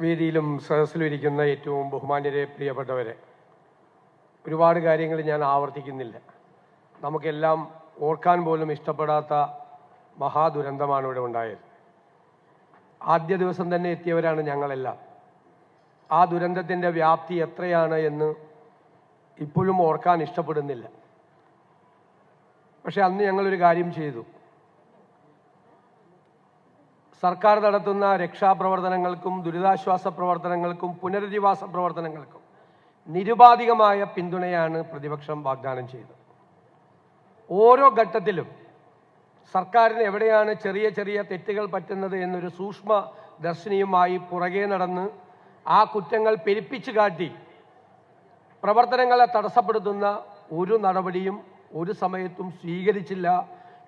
വേദിയിലും സദസ്സിലും ഇരിക്കുന്ന ഏറ്റവും ബഹുമാന്യരെ പ്രിയപ്പെട്ടവരെ, ഒരുപാട് കാര്യങ്ങൾ ഞാൻ ആവർത്തിക്കുന്നില്ല. നമുക്കെല്ലാം ഓർക്കാൻ പോലും ഇഷ്ടപ്പെടാത്ത മഹാദുരന്തമാണ് ഇവിടെ ഉണ്ടായത്. ആദ്യ ദിവസം തന്നെ എത്തിയവരാണ് ഞങ്ങളെല്ലാം. ആ ദുരന്തത്തിൻ്റെ വ്യാപ്തി എത്രയാണ് എന്ന് ഇപ്പോഴും ഓർക്കാൻ ഇഷ്ടപ്പെടുന്നില്ല. പക്ഷെ അന്ന് ഞങ്ങളൊരു കാര്യം ചെയ്തു. സർക്കാർ നടത്തുന്ന രക്ഷാപ്രവർത്തനങ്ങൾക്കും ദുരിതാശ്വാസ പ്രവർത്തനങ്ങൾക്കും പുനരധിവാസ പ്രവർത്തനങ്ങൾക്കും നിരുപാധികമായ പിന്തുണയാണ് പ്രതിപക്ഷം വാഗ്ദാനം ചെയ്തത്. ഓരോ ഘട്ടത്തിലും സർക്കാരിന് എവിടെയാണ് ചെറിയ ചെറിയ തെറ്റുകൾ പറ്റുന്നത് എന്നൊരു സൂക്ഷ്മ ദർശിനിയുമായി പുറകെ നടന്ന് ആ കുറ്റങ്ങൾ പെരുപ്പിച്ചു കാട്ടി പ്രവർത്തനങ്ങളെ തടസ്സപ്പെടുത്തുന്ന ഒരു നടപടിയും ഒരു സമയത്തും സ്വീകരിച്ചില്ല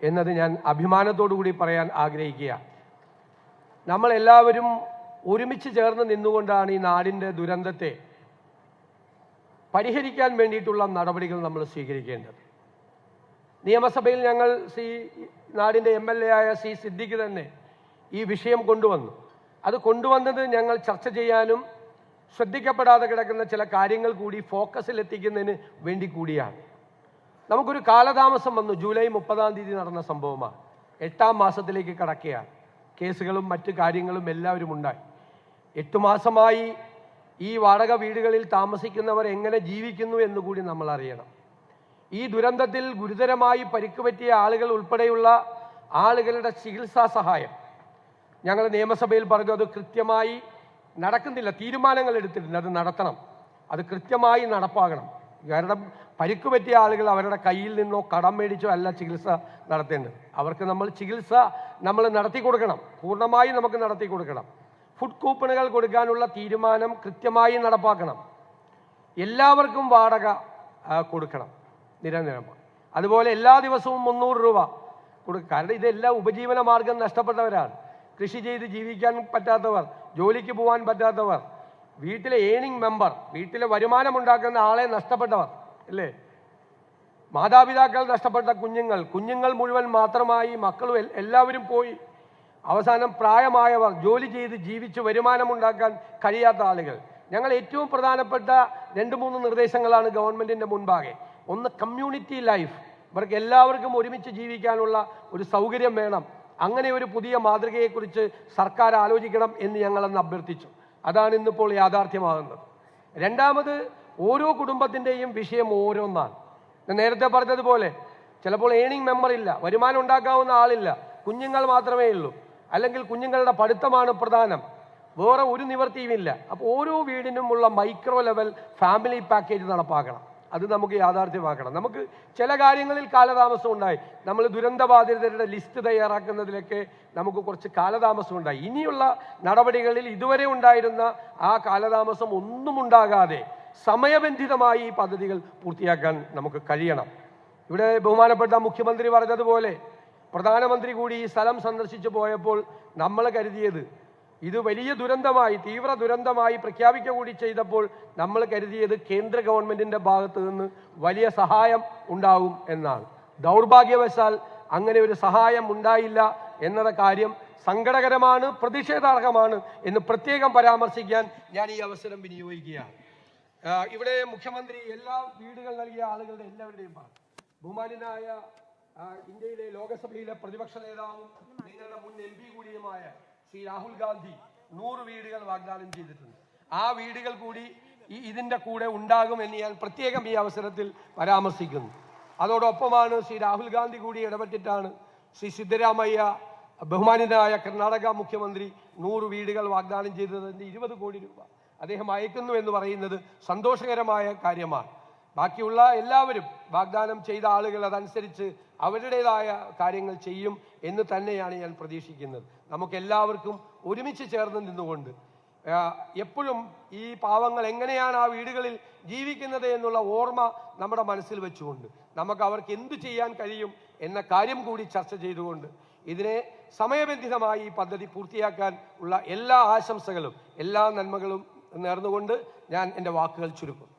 എന്നത് ഞാൻ അഭിമാനത്തോടു കൂടി പറയാൻ ആഗ്രഹിക്കുകയാണ്. നമ്മളെല്ലാവരും ഒരുമിച്ച് ചേർന്ന് നിന്നുകൊണ്ടാണ് ഈ നാടിൻ്റെ ദുരന്തത്തെ പരിഹരിക്കാൻ വേണ്ടിയിട്ടുള്ള നടപടികൾ നമ്മൾ സ്വീകരിക്കേണ്ടത്. നിയമസഭയിൽ ഞങ്ങൾ നാടിൻ്റെ MLA ആയ സിദ്ദിഖ് തന്നെ ഈ വിഷയം കൊണ്ടുവന്നു. അത് കൊണ്ടുവന്നത് ഞങ്ങൾ ചർച്ച ചെയ്യാനും ശ്രദ്ധിക്കപ്പെടാതെ കിടക്കുന്ന ചില കാര്യങ്ങൾ കൂടി ഫോക്കസിൽ എത്തിക്കുന്നതിന് വേണ്ടി കൂടിയാണ്. നമുക്കൊരു കാലതാമസം വന്നു. ജൂലൈ 30-ാം തീയതി നടന്ന സംഭവമാണ്. 8-ാം മാസത്തിലേക്ക് കടക്കുകയാണ്. കേസുകളും മറ്റു കാര്യങ്ങളും എല്ലാവരും ഉണ്ടായി. 8 മാസമായി ഈ വാടക വീടുകളിൽ താമസിക്കുന്നവർ എങ്ങനെ ജീവിക്കുന്നു എന്നുകൂടി നമ്മൾ അറിയണം. ഈ ദുരന്തത്തിൽ ഗുരുതരമായി പരിക്ക് പറ്റിയ ആളുകൾ ഉൾപ്പെടെയുള്ള ആളുകളുടെ ചികിത്സാ സഹായം ഞങ്ങൾ നിയമസഭയിൽ പറഞ്ഞു. അത് കൃത്യമായി നടക്കുന്നില്ല. തീരുമാനങ്ങൾ എടുത്തിട്ടുണ്ട്, അത് നടത്തണം, അത് കൃത്യമായി നടപ്പാക്കണം. കാരണം പരിക്ക് പറ്റിയ ആളുകൾ അവരുടെ കയ്യിൽ നിന്നോ കടം മേടിച്ചോ അല്ല ചികിത്സ നടത്തേണ്ടത്. അവർക്ക് നമ്മൾ ചികിത്സ നടത്തി കൊടുക്കണം, പൂർണ്ണമായി നമുക്ക് നടത്തി കൊടുക്കണം. ഫുഡ് കൂപ്പണുകൾ കൊടുക്കാനുള്ള തീരുമാനം കൃത്യമായി നടപ്പാക്കണം. എല്ലാവർക്കും വാടക കൊടുക്കണം നിരന്തരമായി. അതുപോലെ എല്ലാ ദിവസവും 300 രൂപ കൊടുക്കുക. കാരണം ഇതെല്ലാം ഉപജീവന മാർഗം നഷ്ടപ്പെട്ടവരാണ്. കൃഷി ചെയ്ത് ജീവിക്കാൻ പറ്റാത്തവർ, ജോലിക്ക് പോകാൻ പറ്റാത്തവർ, വീട്ടിലെ ഏണിംഗ് മെമ്പർ, വീട്ടിലെ വരുമാനം ഉണ്ടാക്കുന്ന ആളെ നഷ്ടപ്പെട്ടവർ അല്ലേ, മാതാപിതാക്കൾ നഷ്ടപ്പെട്ട കുഞ്ഞുങ്ങൾ മുഴുവൻ മാത്രമായി മക്കളും എല്ലാവരും പോയി. അവസാനം പ്രായമായവർ, ജോലി ചെയ്ത് ജീവിച്ച് വരുമാനമുണ്ടാക്കാൻ കഴിയാത്ത ആളുകൾ. ഞങ്ങൾ ഏറ്റവും പ്രധാനപ്പെട്ട 2-3 നിർദ്ദേശങ്ങളാണ് ഗവൺമെന്റിന്റെ മുൻപാകെ. ഒന്ന്, കമ്മ്യൂണിറ്റി ലൈഫ്. ഇവർക്ക് എല്ലാവർക്കും ഒരുമിച്ച് ജീവിക്കാനുള്ള ഒരു സൗകര്യം വേണം. അങ്ങനെ ഒരു പുതിയ മാതൃകയെക്കുറിച്ച് സർക്കാർ ആലോചിക്കണം എന്ന് ഞങ്ങളന്ന് അഭ്യർത്ഥിച്ചു. അതാണ് ഇന്നിപ്പോൾ യാഥാർത്ഥ്യമാകുന്നത്. രണ്ടാമത്, ഓരോ കുടുംബത്തിൻ്റെയും വിഷയം ഓരോന്നാണ്. നേരത്തെ പറഞ്ഞതുപോലെ ചിലപ്പോൾ ഏണിംഗ് മെമ്പർ ഇല്ല, വരുമാനം ഉണ്ടാക്കാവുന്ന ആളില്ല, കുഞ്ഞുങ്ങൾ മാത്രമേ ഉള്ളൂ, അല്ലെങ്കിൽ കുഞ്ഞുങ്ങളുടെ പഠിത്തമാണ് പ്രധാനം, വേറെ ഒരു നിവൃത്തിയുമില്ല. അപ്പോൾ ഓരോ വീടിനുമുള്ള മൈക്രോ ലെവൽ ഫാമിലി പാക്കേജ് നടപ്പാക്കണം. അത് നമുക്ക് യാഥാർത്ഥ്യമാക്കണം. നമുക്ക് ചില കാര്യങ്ങളിൽ കാലതാമസം ഉണ്ടായി. നമ്മൾ ദുരന്തബാധിതരുടെ ലിസ്റ്റ് തയ്യാറാക്കുന്നതിലൊക്കെ നമുക്ക് കുറച്ച് കാലതാമസം ഉണ്ടായി. ഇനിയുള്ള നടപടികളിൽ ഇതുവരെ ഉണ്ടായിരുന്ന ആ കാലതാമസം ഒന്നും ഉണ്ടാകാതെ സമയബന്ധിതമായി ഈ പദ്ധതികൾ പൂർത്തിയാക്കാൻ നമുക്ക് കഴിയണം. ഇവിടെ ബഹുമാനപ്പെട്ട മുഖ്യമന്ത്രി പറഞ്ഞതുപോലെ പ്രധാനമന്ത്രി കൂടി ഈ സ്ഥലം സന്ദർശിച്ചു പോയപ്പോൾ നമ്മൾ കരുതിയത് ഇത് വലിയ ദുരന്തമായി, തീവ്ര ദുരന്തമായി പ്രഖ്യാപിക്കുക കൂടി ചെയ്തപ്പോൾ നമ്മൾ കരുതിയത് കേന്ദ്ര ഗവൺമെന്റിന്റെ ഭാഗത്ത് നിന്ന് വലിയ സഹായം ഉണ്ടാവും എന്നാണ്. ദൗർഭാഗ്യവശാൽ അങ്ങനെ ഒരു സഹായം ഉണ്ടായില്ല എന്ന കാര്യം സങ്കടകരമാണ്, പ്രതിഷേധാർഹമാണ് എന്ന് പ്രത്യേകം പരാമർശിക്കാൻ ഞാൻ ഈ അവസരം വിനിയോഗിക്കുകയാണ്. ഇവിടെ മുഖ്യമന്ത്രി എല്ലാ വീടുകൾ നൽകിയ ആളുകളുടെ എല്ലാവരുടെയും ബഹുമാന്യനായ ഇന്ത്യയിലെ ലോകസഭയിലെ പ്രതിപക്ഷ നേതാവും നിങ്ങളുടെ മുൻ MP കൂടിയുമായ ശ്രീ രാഹുൽ ഗാന്ധി 100 വീടുകൾ വാഗ്ദാനം ചെയ്തിട്ടുണ്ട്. ആ വീടുകൾ കൂടി ഇതിൻ്റെ കൂടെ ഉണ്ടാകും എന്ന് ഞാൻ പ്രത്യേകം ഈ അവസരത്തിൽ പരാമർശിക്കുന്നു. അതോടൊപ്പമാണ് ശ്രീ രാഹുൽ ഗാന്ധി കൂടി ഇടപെട്ടിട്ടാണ് ശ്രീ സിദ്ധരാമയ്യ, ബഹുമാന്യനായ കർണാടക മുഖ്യമന്ത്രി 100 വീടുകൾ വാഗ്ദാനം ചെയ്തതിൻ്റെ 20 കോടി രൂപ അദ്ദേഹം അയക്കുന്നു എന്ന് പറയുന്നത് സന്തോഷകരമായ കാര്യമാണ്. ബാക്കിയുള്ള എല്ലാവരും വാഗ്ദാനം ചെയ്ത ആളുകൾ അതനുസരിച്ച് അവരുടേതായ കാര്യങ്ങൾ ചെയ്യും എന്ന് തന്നെയാണ് ഞാൻ പ്രതീക്ഷിക്കുന്നത്. നമുക്കെല്ലാവർക്കും ഒരുമിച്ച് ചേർന്ന് നിന്നുകൊണ്ട് എപ്പോഴും ഈ പാവങ്ങൾ എങ്ങനെയാണ് ആ വീടുകളിൽ ജീവിക്കുന്നത് എന്നുള്ള ഓർമ്മ നമ്മുടെ മനസ്സിൽ വെച്ചുകൊണ്ട് നമുക്ക് അവർക്ക് എന്തു ചെയ്യാൻ കഴിയും എന്ന കാര്യം കൂടി ചർച്ച ചെയ്തുകൊണ്ട് ഇതിനെ സമയബന്ധിതമായി ഈ പദ്ധതി പൂർത്തിയാക്കാൻ ഉള്ള എല്ലാ ആശംസകളും എല്ലാ നന്മകളും നേർന്നുകൊണ്ട് ഞാൻ എൻ്റെ വാക്കുകൾ ചുരുക്കും.